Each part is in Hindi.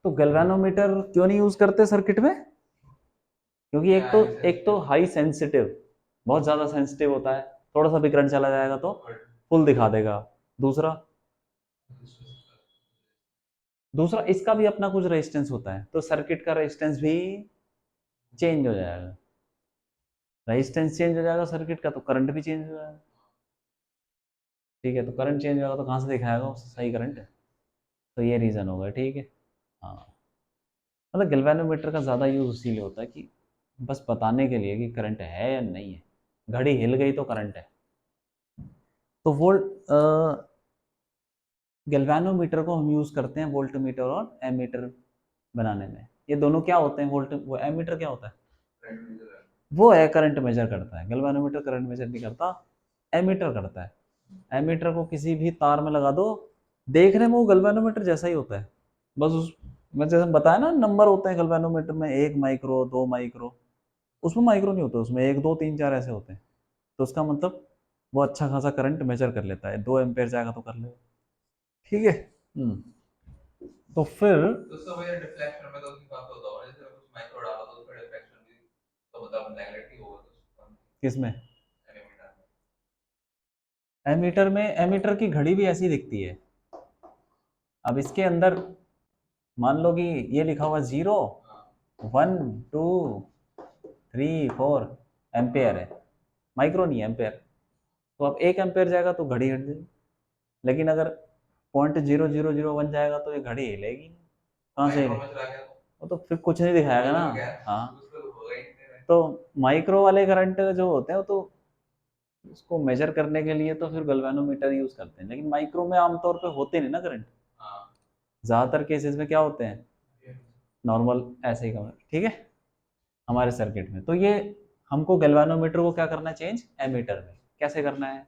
तो गैल्वेनोमीटर क्यों नहीं यूज करते सर्किट में? क्योंकि एक तो हाई सेंसिटिव, बहुत ज्यादा सेंसिटिव होता है, थोड़ा सा भी करंट चला जाएगा तो फुल दिखा देगा। दूसरा दूसरा इसका भी अपना कुछ रेजिस्टेंस होता है, तो सर्किट का रेजिस्टेंस भी चेंज हो जाएगा। रेजिस्टेंस चेंज हो जाएगा सर्किट का, तो करंट भी चेंज हो जाएगा। ठीक है, तो करंट चेंज होगा तो कहाँ से दिखाएगा उससे सही करंट? तो ये रीजन होगा, ठीक है। हाँ, मतलब गैल्वेनोमीटर का ज़्यादा यूज़ इसीलिए होता है कि बस बताने के लिए कि करंट है या नहीं है। घड़ी हिल गई तो करंट है। तो वोल्ट गैल्वेनोमीटर को हम यूज़ करते हैं वोल्टमीटर और एमीटर बनाने में। ये दोनों क्या होते हैं? वो एमीटर क्या होता है? वो है करंट मेजर करता है। गैल्वेनोमीटर करंट मेजर नहीं करता, एमीटर करता है। एमीटर को किसी भी तार में लगा दो, देखने में वो गैल्वेनोमीटर जैसा ही होता है। बस उस मैं जैसे बताया ना, नंबर होते हैं गैल्वेनोमीटर में, 1 माइक्रो, 2 माइक्रो। उसमें माइक्रो नहीं होता, उसमें 1 2 3 4 ऐसे होते हैं। तो उसका मतलब वो अच्छा खासा करंट मेजर कर लेता है। 2 एम्पेयर जाएगा तो कर ले। ठीक है। हम्म। तो फिर तो उसका वही डिफ्लेक्शन में तो उसकी बात होता होगा, जैसे कुछ माइक्रो डाला तो उसका डिफ्लेक्शन भी तो मतलब नेगेटिव होगा तो उसका किसमें? एमीटर में। एमीटर में, एमीटर की घड़ी भी ऐसी दिखती है। अब इसके अंदर मान लो कि ये लिखा हुआ 0 1 2 3 4 एम्पेयर है, माइक्रो नहीं एम्पेयर। तो अब 1 एम्पेयर जाएगा तो घड़ी हिल जाएगी। लेकिन अगर 0.0001 जाएगा तो ये घड़ी हिलेगी। कहाँ से माइक्रो हिलेगी? में चला गया वो तो फिर कुछ नहीं दिखाएगा तो ना। वही क्या हाँ, उसका तो होगा ही नहीं। तो माइक्रो वाले करंट जो होते हैं वो तो उसको मेजर करने के लिए तो फिर गैल्वेनोमीटर यूज करते हैं, लेकिन माइक्रो में आमतौर पे होते नहीं ना करंट। हाँ, ज्यादातर केसेस में क्या होते हैं? नॉर्मल ऐसे ही करंट। ठीक है, हमारे सर्किट में तो ये हमको गैल्वेनोमीटर को क्या करना है? चेंज एमीटर में। कैसे करना है?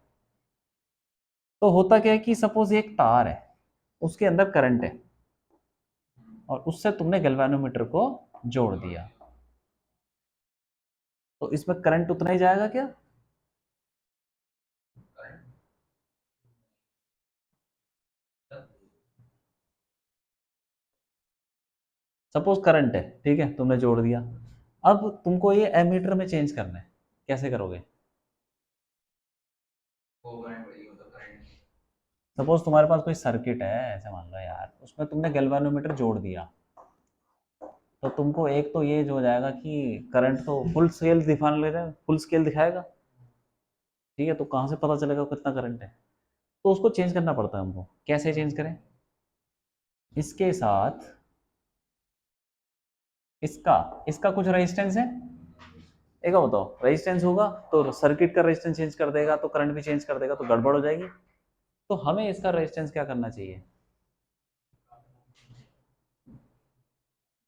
तो होता क्या है कि सपोज एक तार है, उसके अंदर करंट है, और उससे तुमने गैल्वेनोमीटर को जोड़ दिया, तो इसमें करंट उतना ही जाएगा क्या? सपोज करंट है, ठीक है, तुमने जोड़ दिया। अब तुमको ये एमीटर में चेंज करना है। कैसे करोगे? वो करंट बढ़ी मतलब करंट। सपोज तुम्हारे पास कोई सर्किट है, ऐसे मान लो यार, उसमें तुमने गैल्वेनोमीटर जोड़ दिया, तो तुमको एक तो ये जो हो जाएगा कि करंट तो फुल स्केल दिखाने लग जाएगा, फुल स्केल दिखाएगा। ठीक है, तो कहाँ से पता चलेगा कितना करंट है? तो उसको चेंज करना पड़ता है हमको। कैसे चेंज करें? इसके साथ इसका इसका कुछ रेजिस्टेंस है। एक बात बताओ, रेजिस्टेंस होगा तो सर्किट का रेजिस्टेंस चेंज कर देगा, तो करंट भी चेंज कर देगा, तो गड़बड़ हो जाएगी। तो हमें इसका रेजिस्टेंस क्या करना चाहिए?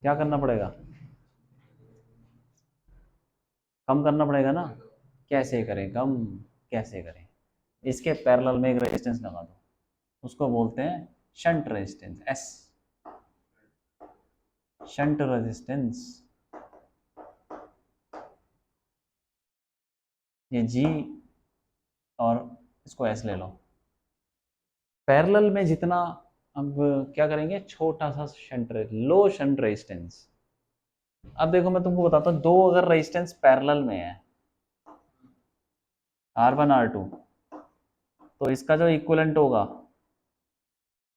क्या करना पड़ेगा? कम करना पड़ेगा ना। कैसे करें कम? कैसे करें? इसके पैरेलल में एक रेजिस्टेंस लगा दो, उसको बोलते हैं shunt resistance, S. Shunt resistance, ये जी, और इसको एस ले लो। पैरेलल में जितना, अब क्या करेंगे, छोटा सा लो शंट रेजिस्टेंस। अब देखो मैं तुमको बताता हूँ, दो अगर रेजिस्टेंस पैरेलल में है, R1 R2, तो इसका जो इक्विवेलेंट होगा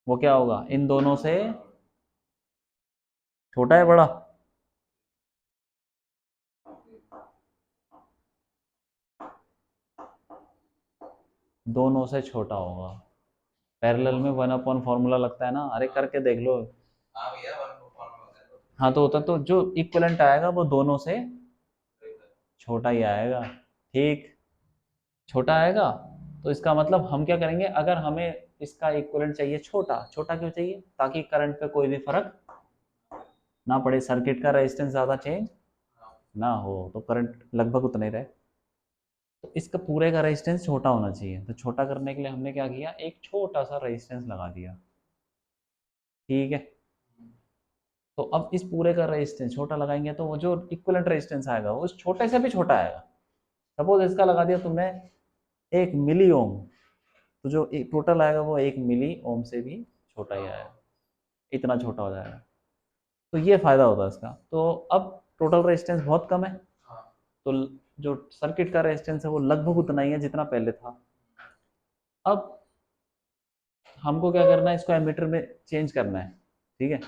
वो क्या होगा? इन दोनों से छोटा है बड़ा? दोनों से छोटा होगा। पैरेलल में 1 अपॉन फॉर्मूला लगता है ना, अरे करके देख लो। हाँ भैया वन को फॉर्म होता है हाँ, तो होता तो जो इक्विवेलेंट आएगा वो दोनों से छोटा ही आएगा। ठीक, छोटा आएगा। तो इसका मतलब हम क्या करेंगे, अगर हमें इसका इक्विवेलेंट चाहिए छोटा, छोटा क्यों चाहिए? ताकि करंट पे कोई भी फर्क ना पड़े, सर्किट का रेजिस्टेंस ज़्यादा चेंज ना हो, तो करंट लगभग उतना ही रहे। तो इसका पूरे का रेजिस्टेंस छोटा होना चाहिए, तो छोटा करने के लिए हमने क्या किया, एक छोटा सा रेजिस्टेंस लगा दिया। ठीक है, तो अब इस पूरे का रेजिस्टेंस छोटा लगाएंगे तो वो जो इक्विवेलेंट रेजिस्टेंस आएगा वो उस छोटे से भी छोटा आएगा। सपोज इसका लगा दिया तुमने 1 मिली ओम, तो जो टोटल आएगा वो 1 मिली ओम से भी छोटा ही आएगा, इतना छोटा हो जाएगा। तो ये फायदा होता है इसका। तो अब टोटल रेजिस्टेंस बहुत कम है, हाँ तो जो सर्किट का रेजिस्टेंस है वो लगभग उतना ही है जितना पहले था। अब हमको क्या करना है, इसको एमीटर में चेंज करना है, ठीक है।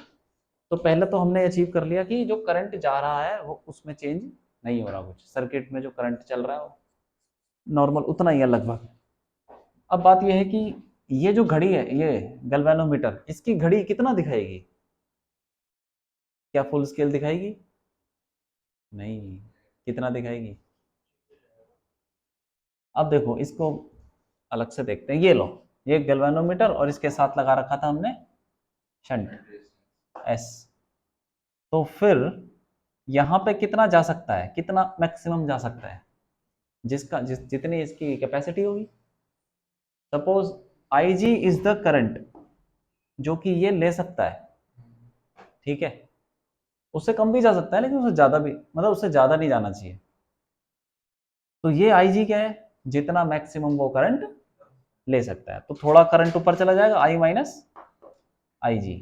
तो पहले तो हमने अचीव कर लिया कि जो करंट जा रहा है वो उसमें चेंज नहीं हो रहा, कुछ सर्किट में जो करंट चल रहा है वो नॉर्मल उतना ही है लगभग। अब बात यह है कि ये जो घड़ी है, ये गैल्वेनोमीटर, इसकी घड़ी कितना दिखाएगी? क्या फुल स्केल दिखाएगी? नहीं। कितना दिखाएगी? अब देखो इसको अलग से देखते हैं। ये लो, ये गैल्वेनोमीटर और इसके साथ लगा रखा था हमने शंट एस। तो फिर यहाँ पे कितना जा सकता है, कितना मैक्सिमम जा सकता है, जितनी इसकी कैपेसिटी होगी। Suppose I G is the current जो कि ये ले सकता है, ठीक है। उससे कम भी जा सकता है लेकिन उससे ज्यादा भी, मतलब उससे ज्यादा नहीं जाना चाहिए। तो ये आई जी क्या है, जितना मैक्सिमम वो करंट ले सकता है। तो थोड़ा करंट ऊपर चला जाएगा, आई माइनस आई जी।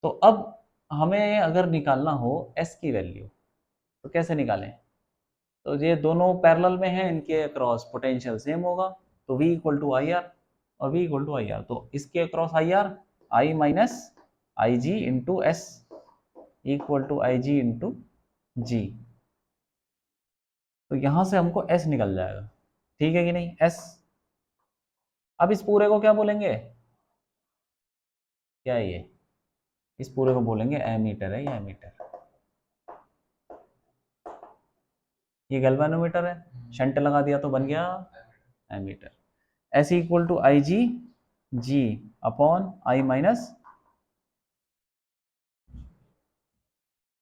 तो अब हमें अगर निकालना हो एस की वैल्यू तो कैसे निकालें? तो ये दोनों पैरेलल में हैं, इनके अक्रॉस पोटेंशियल सेम होगा, तो V equal to I R और V equal to I R. तो इसके across I R, I minus I G into S equal to I G into G. तो यहां से हमको S निकल जाएगा, ठीक है कि नहीं, S। अब इस पूरे को क्या बोलेंगे, क्या है ये, इस पूरे को बोलेंगे एमीटर है, ये एमीटर, ये गैल्वेनोमीटर है, शंट लगा दिया तो बन गया ammeter. S equal to I G G upon I minus,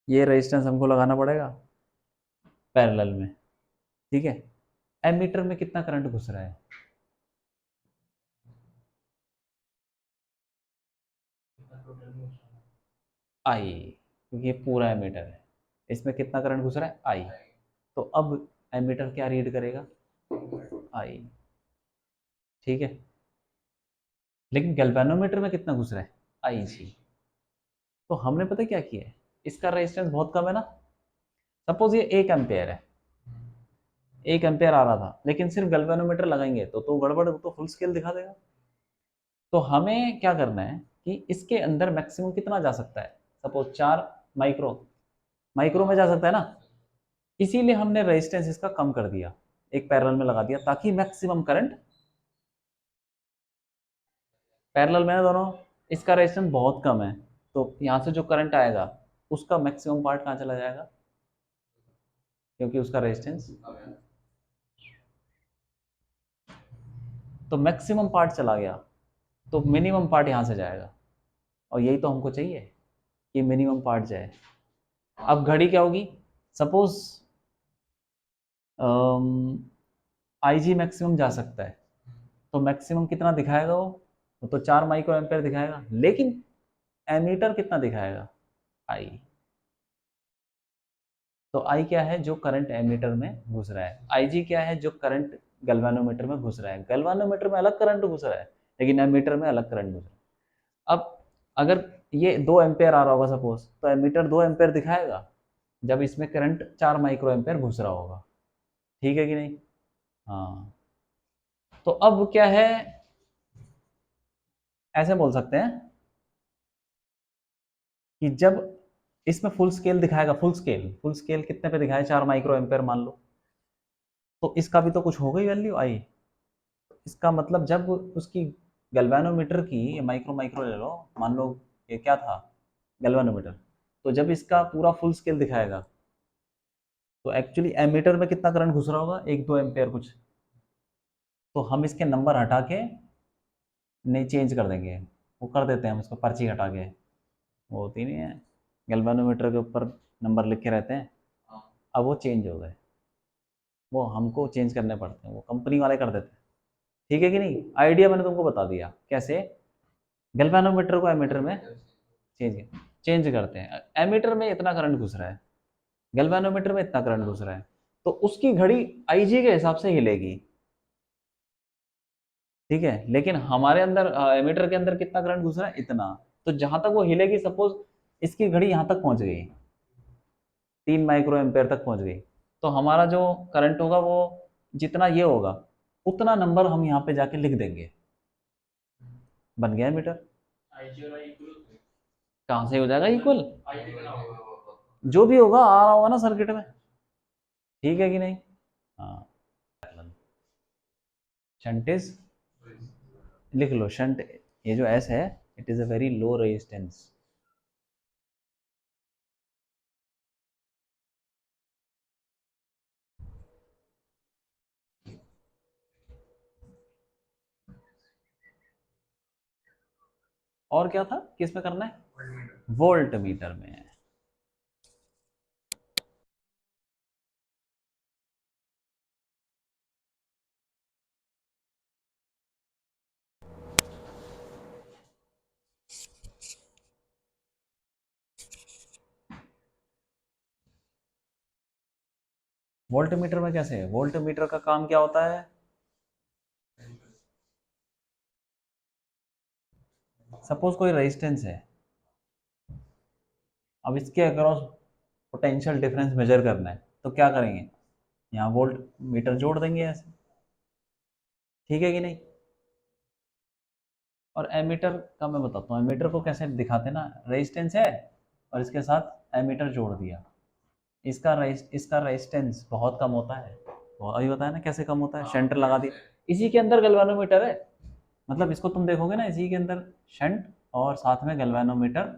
ये रेजिस्टेंस हमको लगाना पड़ेगा पैरेलल में, ठीक है। एमीटर में कितना करंट घुस रहा है, आई, क्योंकि ये पूरा एमीटर है, इसमें कितना करंट घुस रहा है, आई। तो अब एमीटर क्या रीड करेगा, आई, ठीक है। लेकिन गैल्वेनोमीटर में कितना घुस रहा है, आई जी। तो हमने पता क्या किया है, इसका रेजिस्टेंस बहुत कम है ना। सपोज ये 1 एम्पेयर है, 1 एम्पेयर आ रहा था, लेकिन सिर्फ गैल्वेनोमीटर लगाएंगे तो गड़बड़, तो फुल स्केल दिखा देगा। तो हमें क्या करना है कि इसके अंदर मैक्सिमम कितना जा सकता है, सपोज 4 माइक्रो में जा सकता है ना। इसीलिए हमने रेजिस्टेंस इसका कम कर दिया, एक पैरेलल में लगा दिया, ताकि मैक्सिमम करंट पैरेलल में है दोनों। इसका रेजिस्टेंस बहुत कम है, तो यहाँ से जो करंट आएगा उसका मैक्सिमम पार्ट कहाँ चला जाएगा, क्योंकि उसका रेजिस्टेंस, तो मैक्सिमम पार्ट चला गया, तो मिनिमम पार्ट यहाँ से जाएगा। और यही तो हमको चाहिए कि मिनिमम पार्ट जाए। अब घड़ी क्या होगी, सपोज आई जी मैक्सिमम जा सकता है, तो मैक्सिमम कितना दिखाएगा वो तो 4 माइक्रो एम्पेयर दिखाएगा, लेकिन एमीटर कितना दिखाएगा, आई। तो आई क्या है, जो करंट एमीटर में घुस रहा है, आई जी क्या है, जो करंट गैल्वेनोमीटर में घुस रहा है। गैल्वेनोमीटर में अलग करंट घुस रहा है, लेकिन एमीटर में अलग करंट घुस रहा है। अब अगर ये 2 एम्पेयर आ रहा होगा सपोज, तो एमीटर 2 एम्पेयर दिखाएगा जब इसमें करंट 4 माइक्रो एम्पेयर घुस रहा होगा, ठीक है कि नहीं। हाँ, तो अब क्या है, ऐसे बोल सकते हैं कि जब इसमें फुल स्केल दिखाएगा, फुल स्केल कितने पे दिखाए, 4 माइक्रो एम्पेयर मान लो, तो इसका भी तो कुछ हो गई वैल्यू आई। इसका मतलब जब उसकी गैल्वेनोमीटर की, ये माइक्रो माइक्रो ले लो, मान लो ये क्या था, गैल्वेनोमीटर, तो जब इसका पूरा फुल स्केल दिखाएगा तो एक्चुअली एमीटर में कितना करंट घुस रहा होगा, 1-2 एम्पेयर कुछ। तो हम इसके नंबर हटा के नहीं चेंज कर देंगे, वो कर देते हैं हम इसको पर्ची हटा के, वो होती नहीं है गैल्वेनोमीटर के ऊपर नंबर लिखे रहते हैं, अब वो चेंज हो गए, वो हमको चेंज करने पड़ते हैं, वो कंपनी वाले कर देते हैं, ठीक है कि नहीं। आइडिया मैंने तुमको बता दिया कैसे गैल्वेनोमीटर को एमीटर में चेंज चेंज करते हैं। एमीटर में इतना करंट घुस रहा है, गैल्वेनोमीटर में इतना करंट घुस रहा है, तो उसकी घड़ी आईजी के हिसाब से हिलेगी, ठीक है। लेकिन हमारे अंदर एमीटर के अंदर कितना करंट घुस रहा है, इतना। तो जहां तक वो हिलेगी, सपोज इसकी घड़ी यहाँ तक पहुँच गई, 3 माइक्रो एम्पेयर तक पहुँच गई, तो हमारा जो करंट होगा वो जितना ये होगा उतना नंबर हम यहाँ पे जाके लिख देंगे, बन गया मीटर। कहाँ से हो जाएगा इक्वल? जो भी होगा आ रहा होगा ना सर्किट में, ठीक है कि नहीं? हाँ, शंट इज, लिख लो शंट, ये जो एस है it is a very low resistance. और क्या था, किस में करना है? वोल्ट मीटर में। वोल्ट मीटर में कैसे है? वोल्ट मीटर का काम क्या होता है? सपोज कोई रेजिस्टेंस है, अब इसके अक्रॉस पोटेंशियल डिफरेंस मेजर करना है, तो क्या करेंगे? यहाँ वोल्ट मीटर जोड़ देंगे ऐसे, ठीक है कि नहीं? और एमीटर का मैं बताता हूँ, एमीटर को कैसे दिखाते हैं ना, रेजिस्टेंस है और इसके साथ एमीटर जोड़ दिया, इसका रेजिस्टेंस बहुत कम होता है, वो अभी बताया ना कैसे कम होता है, शंट लगा दी, इसी के अंदर गैल्वेनोमीटर है, मतलब इसको तुम देखोगे ना इसी के अंदर शंट और साथ में गैल्वेनोमीटर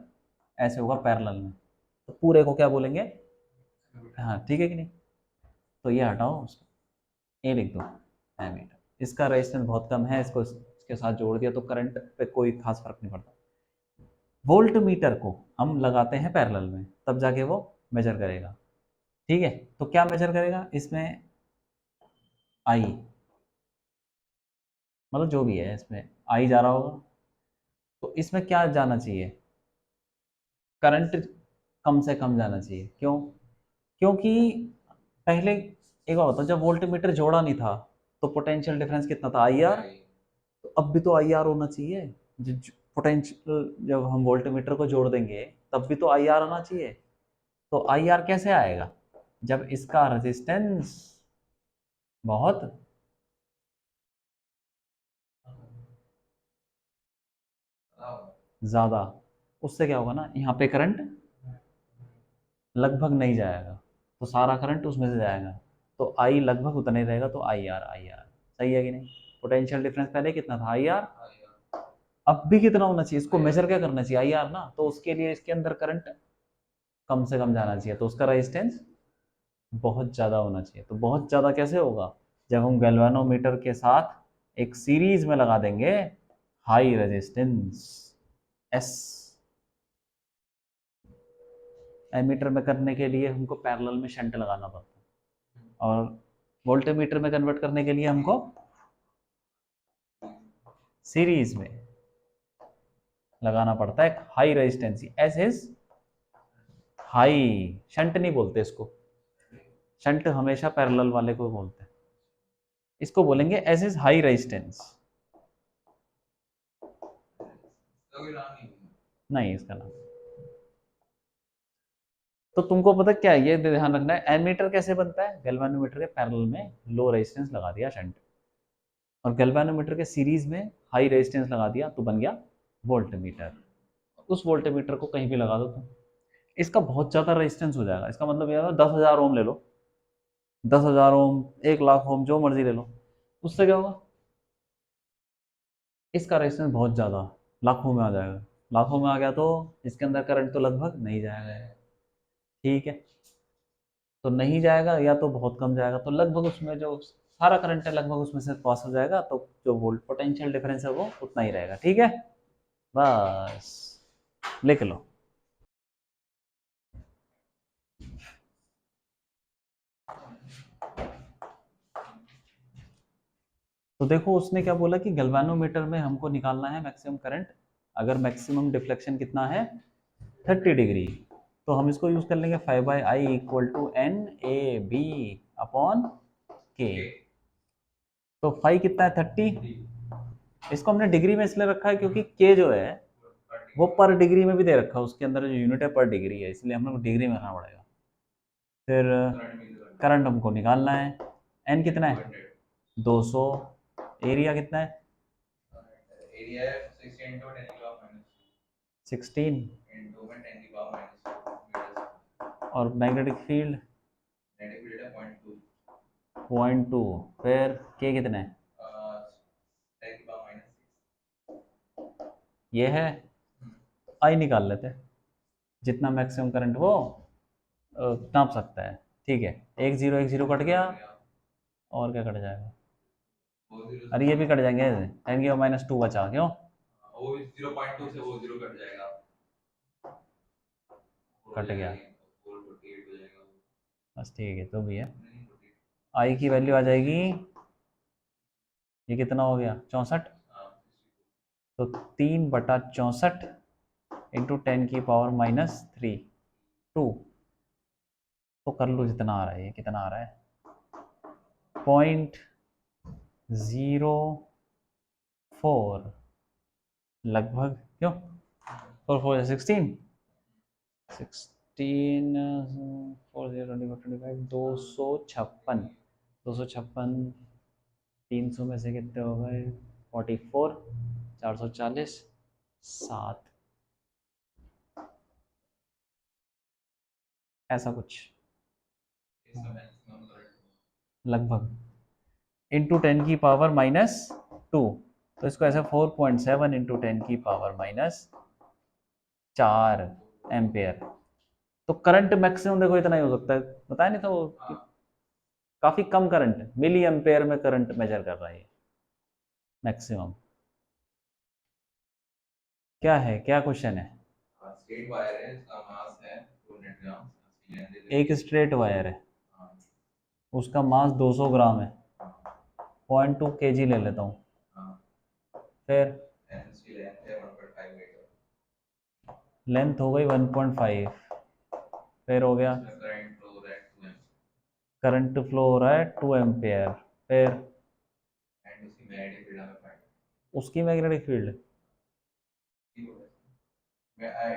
ऐसे होगा पैरेलल में, तो पूरे को क्या बोलेंगे? हाँ ठीक है कि नहीं? तो ये हटाओ उसको, ये लिख दो एमीटर, इसका रेजिस्टेंस बहुत कम है, इसको इसके साथ जोड़ दिया तो करंट पे कोई खास फर्क नहीं पड़ता। वोल्ट मीटर को हम लगाते हैं पैरेलल में, तब जाके वो मेजर करेगा, ठीक है? तो क्या मेजर करेगा इसमें? आई, मतलब जो भी है इसमें आई जा रहा होगा, तो इसमें क्या जाना चाहिए? करंट कम से कम जाना चाहिए, क्यों? क्योंकि पहले एक बात बताओ, जब वोल्ट मीटर जोड़ा नहीं था तो पोटेंशियल डिफरेंस कितना था? आई आर, तो अब भी तो आई आर होना चाहिए, पोटेंशियल जब हम वोल्ट मीटर को जोड़ देंगे तब भी तो आई आर आना चाहिए, तो आई आर कैसे आएगा? जब इसका रेजिस्टेंस बहुत ज़्यादा, उससे क्या होगा ना, यहाँ पे करंट लगभग नहीं जाएगा, तो सारा करंट उसमें से जाएगा, तो आई लगभग उतना ही रहेगा, तो आई आर सही है कि नहीं? पोटेंशियल डिफरेंस पहले कितना था? आई आर, अब भी कितना होना चाहिए? इसको मेजर क्या करना चाहिए? आई आर ना, तो उसके लिए इसके अंदर करंट कम से कम जाना चाहिए, तो उसका रेजिस्टेंस बहुत ज़्यादा होना चाहिए, तो बहुत ज़्यादा कैसे होगा? जब हम गैल्वेनोमीटर के साथ एक सीरीज में लगा देंगे हाई रेजिस्टेंस एस। एमीटर में करने के लिए हमको पैरेलल में शंट लगाना पड़ता है, और वोल्टमीटर में कन्वर्ट करने के लिए हमको सीरीज में लगाना पड़ता है high resistancy, S is high, shunt नहीं बोलते इसको, शंट हमेशा पैरेलल वाले को बोलते हैं, इसको बोलेंगे एस इज हाई रेजिस्टेंस। नहीं इसका नाम, तो तुमको पता क्या है, ये ध्यान रखना है, एमीटर कैसे बनता है? गैल्वेनोमीटर के पैरेलल में लो रेजिस्टेंस लगा दिया शंट, और गैल्वेनोमीटर के सीरीज में हाई रेजिस्टेंस लगा दिया, तो बन गया वोल्टमीटर। उस वोल्टमीटर को कहीं भी लगा दो तुम, इसका बहुत ज़्यादा रेजिस्टेंस हो जाएगा, इसका मतलब ये 10,000 ओम ले लो, 10,000 ओम, 1 लाख ओम, जो मर्जी ले लो, उससे क्या होगा? इसका रेजिस्टेंस बहुत ज़्यादा लाखों में आ जाएगा, लाखों में आ गया तो इसके अंदर करंट तो लगभग नहीं जाएगा, ठीक है? तो नहीं जाएगा या तो बहुत कम जाएगा, तो लगभग उसमें जो सारा करंट है लगभग उसमें से पास हो जाएगा, तो जो वोल्ट पोटेंशियल डिफरेंस है वो उतना ही रहेगा, ठीक है? बस लिख लो। तो देखो उसने क्या बोला कि गैल्वेनोमीटर में हमको निकालना है मैक्सिमम करंट, अगर मैक्सिमम डिफ्लेक्शन कितना है 30 डिग्री, तो हम इसको यूज कर लेंगे 5/I equal to NAB upon K। तो फाइव कितना है? 30, इसको हमने डिग्री में इसलिए रखा है क्योंकि K जो है वो पर डिग्री में भी दे रखा है, उसके अंदर जो यूनिट है पर डिग्री है, इसलिए हम लोग डिग्री में रखना पड़ेगा। फिर करंट हमको निकालना है, एन कितना है 200, एरिया कितना है एरिया है 16 into 10 की पावर -2 16 into में 10 की पावर -2 और मैग्नेटिक फील्ड नेगेटिव फील्ड है 0.2 0.2, फिर के कितना है 10 की पावर -6 ये है, आई निकाल लेते हैं, जितना मैक्सिमम करंट वो नाप सकता है। ठीक है, एक जीरो कट गया, और क्या कट जाएगा, अरे ये भी कट जाएंगे, 10 की पावर -2 बचा, क्यों वो 0.2 से वो 0 कट जाएगा, कट गया, 448 हो जाएगा बस ठीक है, तो भी है, आई की वैल्यू आ जाएगी, ये कितना हो गया 64, तो 3/64 इंटू 10 की पावर -3 2, तो कर लो जितना आ रहा है, ये कितना आ रहा है 0.04 लगभग, क्यों 4 4 16 16 4 0 25 256 256, 300 में से कितने हो गए 44, 440, 7, ऐसा कुछ लगभग, इंटू 10 की पावर -2, तो इसको ऐसे 4.7 इंटू 10 की पावर -4 एम्पेयर। तो करंट मैक्सिमम देखो इतना ही हो सकता है, बताया नहीं था वो कि काफी कम करंट, मिली एम्पेयर में करंट मेजर कर रहा है मैक्सिमम। क्या है, क्या क्वेश्चन है, स्ट्रेट वायर है, इसका मास है 200 ग्राम, एक स्ट्रेट वायर है, उसका मास 200 ग्राम है, 0.2 kg ले लेता हूँ, फिर लेंथ हो गई 1.5, फिर हो गया करंट फ्लो हो रहा है 2 एम्पेयर, फिर उसकी magnetic field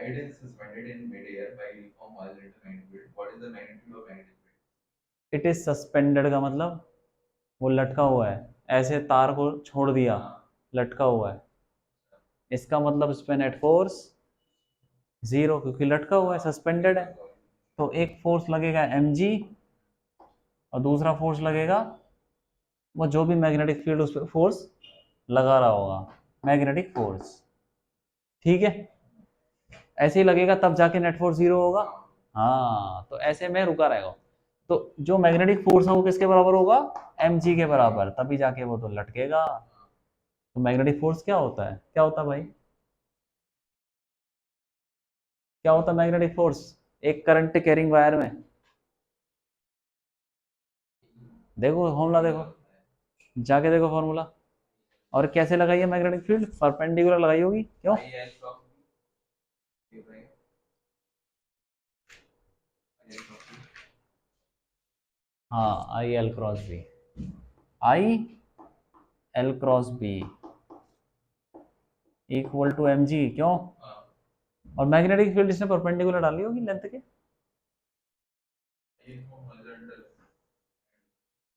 it is suspended in mid-air by uniform horizontal magnetic field. What is the magnitude of magnetic field? It is suspended का मतलब वो लटका हुआ है, ऐसे तार को छोड़ दिया, लटका हुआ है, इसका मतलब इसपे नेट फोर्स 0, क्योंकि लटका हुआ है, सस्पेंडेड है, तो एक फोर्स लगेगा mg और दूसरा फोर्स लगेगा वो जो भी मैग्नेटिक फील्ड उस पर फोर्स लगा रहा होगा, मैग्नेटिक फोर्स, ठीक है, ऐसे ही लगेगा तब जाके नेट फोर्स 0 होगा। हाँ, तो ऐसे में रुका रहेगा, तो जो मैग्नेटिक फोर्स है वो किसके बराबर होगा mg के बराबर, तभी जाके वो तो लटकेगा। तो मैग्नेटिक फोर्स क्या होता है, क्या होता है भाई, क्या होता है मैग्नेटिक फोर्स एक करंट कैरिंग वायर में, देखो फॉर्मूला, देखो जाके देखो फॉर्मूला, और कैसे लगाई है मैग्नेटिक फील्ड, परपेंडिकुलर लगाई होगी, क्यों हाँ, I L cross B, I L cross B equal to M G, क्यों, और मैग्नेटिक फील्ड इसने परपेंडिकुलर डाली होगी लेंथ के,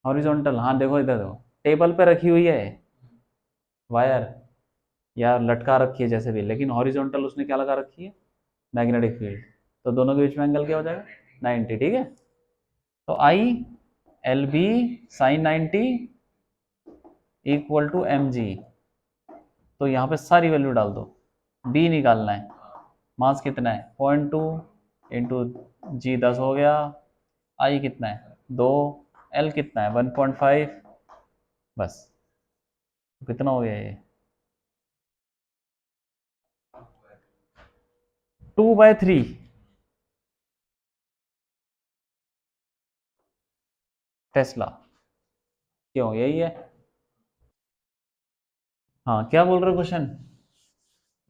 हॉरिजॉन्टल, हाँ देखो इधर देखो, टेबल पे रखी हुई है वायर या लटका रखी है जैसे भी, लेकिन हॉरिजॉन्टल उसने क्या लगा रखी है मैग्नेटिक फील्ड, तो दोनों के बीच में एंगल क्या हो जाएगा 90, ठीक है, तो I L B sine 90 equal to M G, तो यहाँ पे सारी वैल्यू डाल दो, बी निकालना है, मास कितना है 0.2 इंटू जी 10 हो गया, आई कितना है 2, एल कितना है 1.5, बस, तो कितना हो गया ये 2/3, टेस्ला, क्यों यही है, हाँ क्या बोल रहे हो क्वेश्चन,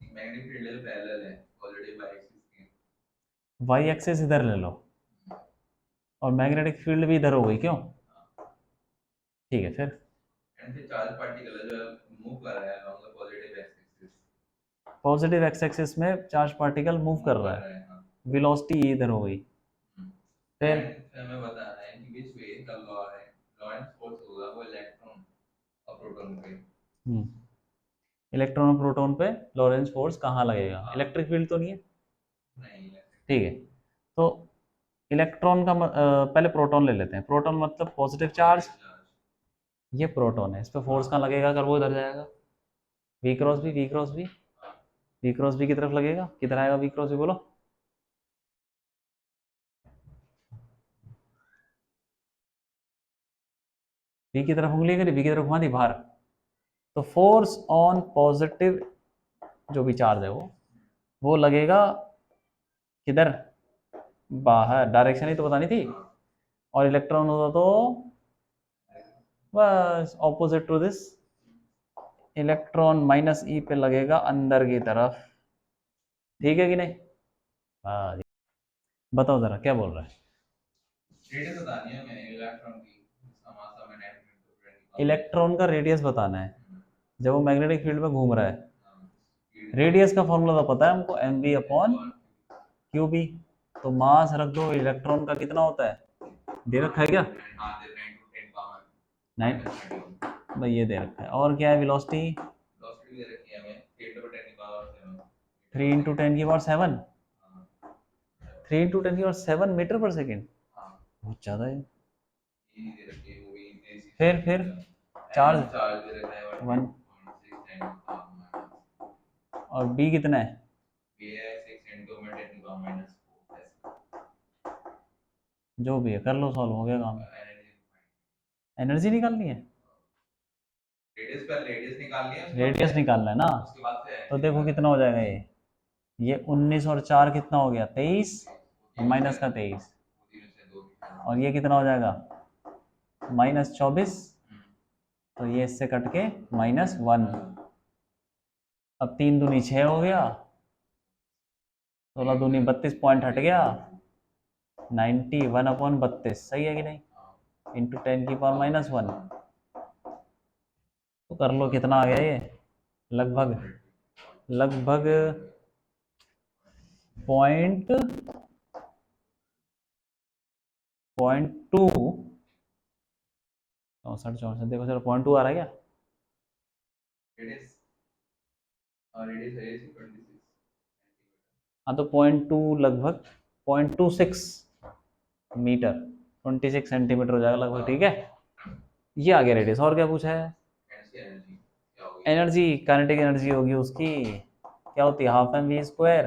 मैग्नेटिक फील्ड पैरेलल है ऑलरेडी बाय एक्सिस के, वाई एक्सिस इधर ले लो और मैग्नेटिक फील्ड भी इधर हो गई, क्यों, ठीक है, फिर एंड फिर चार्ज पार्टिकल है जो मूव कर रहा है along the positive axis, positive x axis में चार्ज पार्टिकल मूव कर रहा है, हाँ। वेलोसिटी इधर हो गई। फिर And हमें बताना है कि which way the Lorentz force होगा वो इलेक्ट्रॉन और प्रोटॉन पे। इलेक्ट्रॉन और प्रोटॉन पे लॉरेंस फोर्स कहाँ लगेगा? इलेक्ट्रिक फील्ड तो नहीं है, नहीं ठीक है। तो इलेक्ट्रॉन का पहले प्रोटॉन ले लेते हैं। प्रोटॉन मतलब पॉजिटिव चार्ज, ये प्रोटॉन है, इस पे फोर्स कहाँ लगेगा? अगर वो इधर जाएगा, V cross B, V cross B, V cross B की तरफ लगेगा। किधर आएगा वी क्रॉस बी, बोलो? वी की तरफ उंगली करी, वी की तरफ घुमा दी बाहर। तो फोर्स ऑन पॉजिटिव जो भी चार्ज है वो लगेगा किधर? बाहर। डायरेक्शन ही तो बतानी थी। और इलेक्ट्रॉन होता तो बस opposite to this, electron minus E पे लगेगा अंदर की तरफ, ठीक है कि नहीं? हाँ जी। बताओ जरा क्या बोल रहा है? रेडियस बतानी है हमें इलेक्ट्रॉन की, इसका मास हमें 9 इलेक्ट्रॉन का रेडियस बताना है जब वो मैग्नेटिक फील्ड में घूम रहा है। रेडियस का फॉर्मूला तो पता है हमको, M B upon Q B. तो मास रख दो, इलेक्ट्रॉन का कितना होता है? दे रखा है क्या? 9 भाई, ये दे रखा है। और क्या है? वेलोसिटी वेलोसिटी दे रखी है हमें 3 इंटू 10 की पावर 7, 3 इंटू 10 की पावर 7 मीटर पर सेकेंड, बहुत ज़्यादा है। फिर चार्ज दे रखा है 1, 1.6 और बी कितना है? ये है 6 into में 10 की पावर माइनस 4 जो भी है कर लो, सॉल्व हो गया काम। एनर्जी निकालनी है, रेडियस निकालनी है, रेडियस निकालना है ना। उसके बाद से तो देखो कितना हो जाएगा ये 19 और 4 कितना हो गया? 23, माइनस का 23, और ये कितना हो जाएगा? माइनस 24। तो ये इससे कट के -1। अब 3 दूनी 6 हो गया, 16 दूनी 32 पॉइंट हट गया, 91/32, सही है कि नहीं? इंटू 10 की पावर -1। तो कर लो कितना आ गया ये, लगभग पॉइंट 2, 64, देखो सर 0.2 आ रहा है क्या? रेडियस है 26 हाँ, तो 0.2 लगभग 0.26 मीटर, 26 सेंटीमीटर हो जाएगा लगभग, ठीक है। ये आ गया रेडियस। और क्या पूछा है? एनर्जी क्या होगी? एनर्जी, काइनेटिक एनर्जी होगी उसकी, क्या होती है? Half M V square.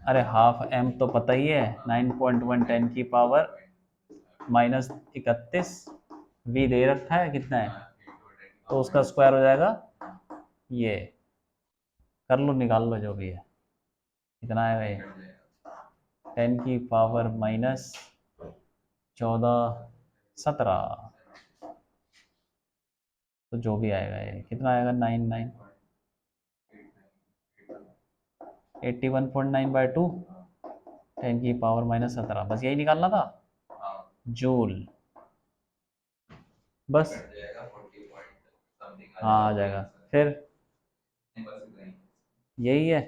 अरे हाफ एम तो पता ही है, 9.1 10 की पावर -31, वी दे रखा है कितना है, तो उसका स्क्वायर हो जाएगा। ये कर लो, निकाल लो जो भी है, कितना आएगा ये? 10 की पावर -14 17, तो जो भी आएगा ये कितना आएगा? 81.9/2, 10 की पावर -17, बस यही निकालना था, जूल। बस हाँ आ जाएगा। फिर यही है।